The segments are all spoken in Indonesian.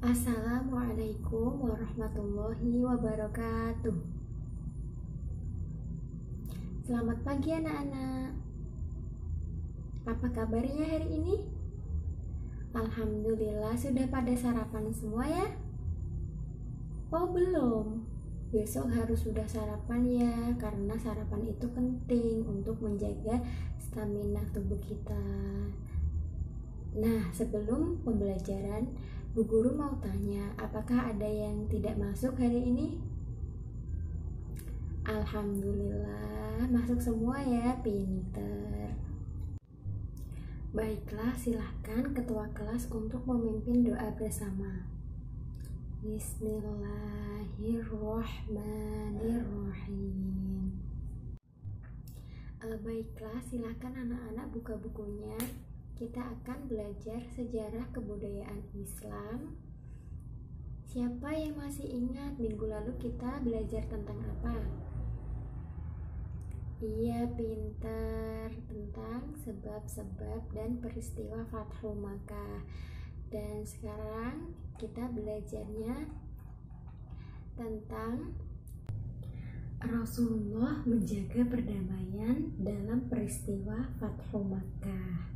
Assalamualaikum warahmatullahi wabarakatuh. Selamat pagi anak-anak. Apa kabarnya hari ini? Alhamdulillah sudah pada sarapan semua ya? Oh belum? Besok harus sudah sarapan ya, karena sarapan itu penting untuk menjaga stamina tubuh kita. Nah, sebelum pembelajaran, Bu Guru mau tanya, apakah ada yang tidak masuk hari ini? Alhamdulillah, masuk semua ya, pinter. Baiklah, silahkan ketua kelas untuk memimpin doa bersama. Bismillahirrahmanirrahim. Baiklah, silahkan anak-anak buka bukunya. Kita akan belajar sejarah kebudayaan Islam. Siapa yang masih ingat minggu lalu kita belajar tentang apa? Iya, pintar, tentang sebab-sebab dan peristiwa Fathu Makkah. Dan sekarang kita belajarnya tentang Rasulullah menjaga perdamaian dalam peristiwa Fathu Makkah.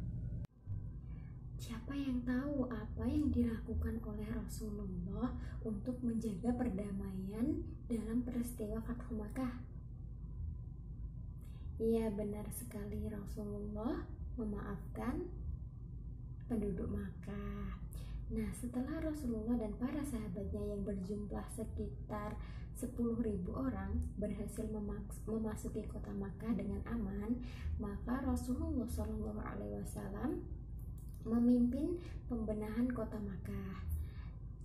Siapa yang tahu apa yang dilakukan oleh Rasulullah untuk menjaga perdamaian dalam peristiwa Fathu Makkah? Iya, benar sekali, Rasulullah memaafkan penduduk Makkah. Nah, setelah Rasulullah dan para sahabatnya yang berjumlah sekitar 10.000 orang berhasil memasuki kota Makkah dengan aman, maka Rasulullah SAW memimpin pembenahan kota Makkah.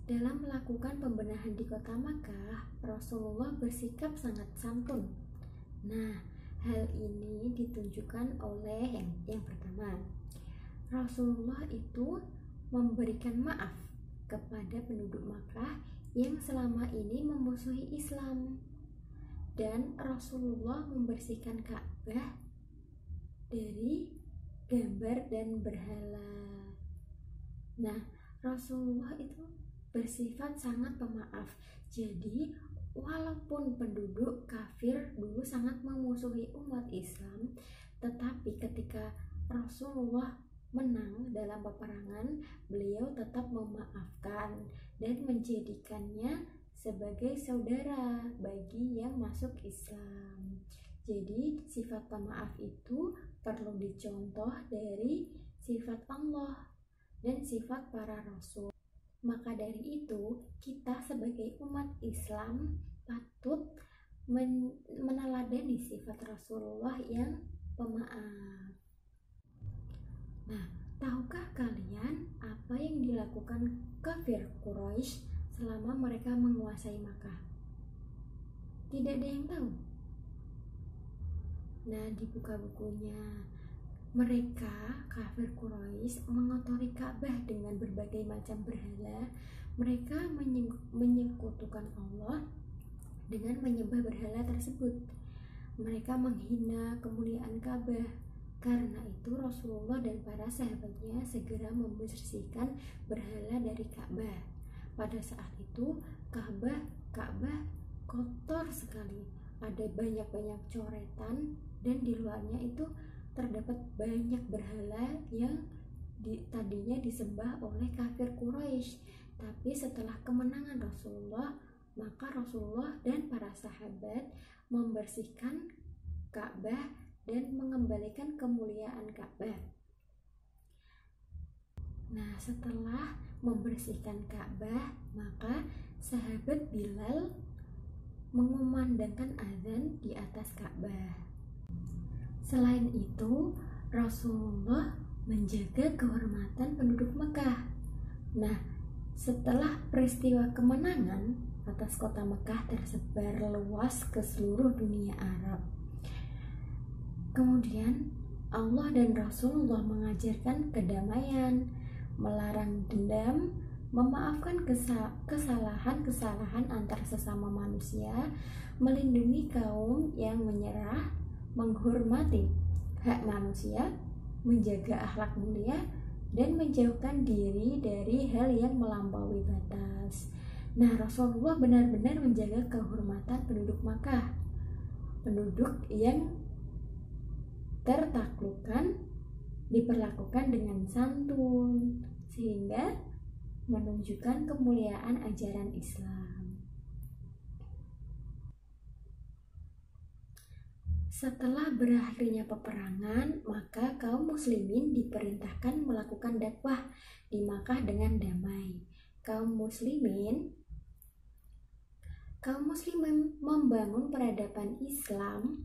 Dalam melakukan pembenahan di kota Makkah, Rasulullah bersikap sangat santun. Nah, hal ini ditunjukkan oleh yang pertama, Rasulullah itu memberikan maaf kepada penduduk Makkah yang selama ini memusuhi Islam, dan Rasulullah membersihkan Ka'bah dari gambar dan berhala. Nah, Rasulullah itu bersifat sangat pemaaf. Jadi walaupun penduduk kafir dulu sangat memusuhi umat Islam, tetapi ketika Rasulullah menang dalam peperangan, beliau tetap memaafkan dan menjadikannya sebagai saudara bagi yang masuk Islam. Jadi sifat pemaaf itu perlu dicontoh dari sifat Allah dan sifat para rasul. Maka dari itu, kita sebagai umat Islam patut meneladani sifat Rasulullah yang pemaaf. Nah, tahukah kalian apa yang dilakukan kafir Quraisy selama mereka menguasai Makkah? Tidak ada yang tahu. Nah, dibuka bukunya. Mereka, kafir Quraisy, mengotori Ka'bah dengan berbagai macam berhala. Mereka menyekutukan Allah dengan menyembah berhala tersebut. Mereka menghina kemuliaan Ka'bah. Karena itu Rasulullah dan para sahabatnya segera membersihkan berhala dari Ka'bah. Pada saat itu Ka'bah kotor sekali. Ada banyak-banyak coretan, dan di luarnya itu terdapat banyak berhala yang tadinya disembah oleh kafir Quraisy. Tapi setelah kemenangan Rasulullah, maka Rasulullah dan para sahabat membersihkan Ka'bah dan mengembalikan kemuliaan Ka'bah. Nah, setelah membersihkan Ka'bah, maka sahabat Bilal mengumandangkan azan di atas Ka'bah. Selain itu, Rasulullah menjaga kehormatan penduduk Mekah. Nah, setelah peristiwa kemenangan atas kota Mekah tersebar luas ke seluruh dunia Arab. Kemudian Allah dan Rasulullah mengajarkan kedamaian, melarang dendam, memaafkan kesalahan-kesalahan antar sesama manusia, melindungi kaum yang menyerah, menghormati hak manusia, menjaga akhlak mulia, dan menjauhkan diri dari hal yang melampaui batas. Nah, Rasulullah benar-benar menjaga kehormatan penduduk Makkah, penduduk yang tertaklukkan diperlakukan dengan santun, sehingga menunjukkan kemuliaan ajaran Islam. Setelah berakhirnya peperangan, maka kaum muslimin diperintahkan melakukan dakwah di Makkah dengan damai. Kaum muslimin membangun peradaban Islam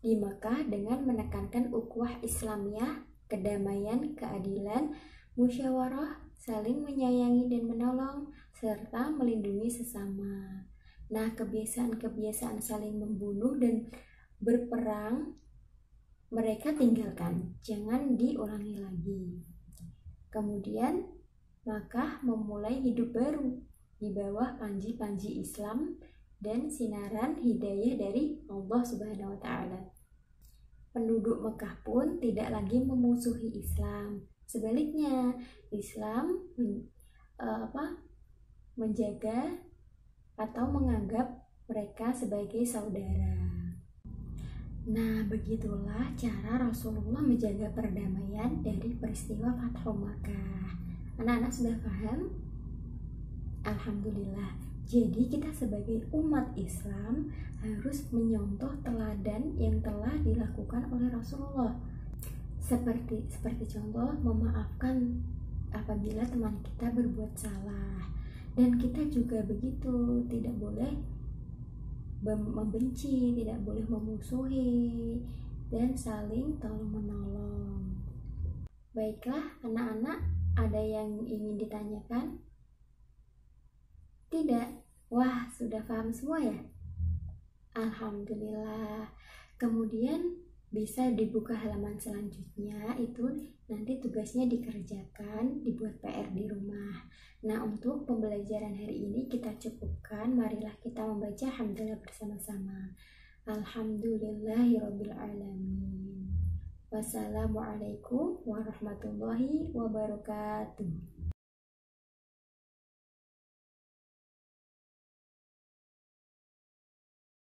di Makkah dengan menekankan ukhuwah Islamiyah, kedamaian, keadilan, musyawarah, saling menyayangi dan menolong, serta melindungi sesama. Nah, kebiasaan-kebiasaan saling membunuh dan berperang mereka tinggalkan, jangan diulangi lagi. Kemudian Makkah memulai hidup baru di bawah panji-panji Islam dan sinaran hidayah dari Allah Subhanahu wa Ta'ala. Penduduk Mekah pun tidak lagi memusuhi Islam. Sebaliknya, Islam menjaga atau menganggap mereka sebagai saudara. Nah, begitulah cara Rasulullah menjaga perdamaian dari peristiwa Fathu Makkah. Anak-anak sudah paham? Alhamdulillah. Jadi kita sebagai umat Islam harus menyontoh teladan yang telah dilakukan oleh Rasulullah. Seperti contoh memaafkan apabila teman kita berbuat salah. Dan kita juga begitu, tidak boleh membenci, tidak boleh memusuhi, dan saling tolong-menolong. Baiklah anak-anak, ada yang ingin ditanyakan? Tidak? Wah, sudah paham semua ya? Alhamdulillah. Kemudian bisa dibuka halaman selanjutnya, itu nanti tugasnya dikerjakan, dibuat PR di rumah. Nah, untuk pembelajaran hari ini kita cukupkan. Marilah kita membaca hamdalah bersama-sama. Alhamdulillahirabbil alamin. Wassalamualaikum warahmatullahi wabarakatuh.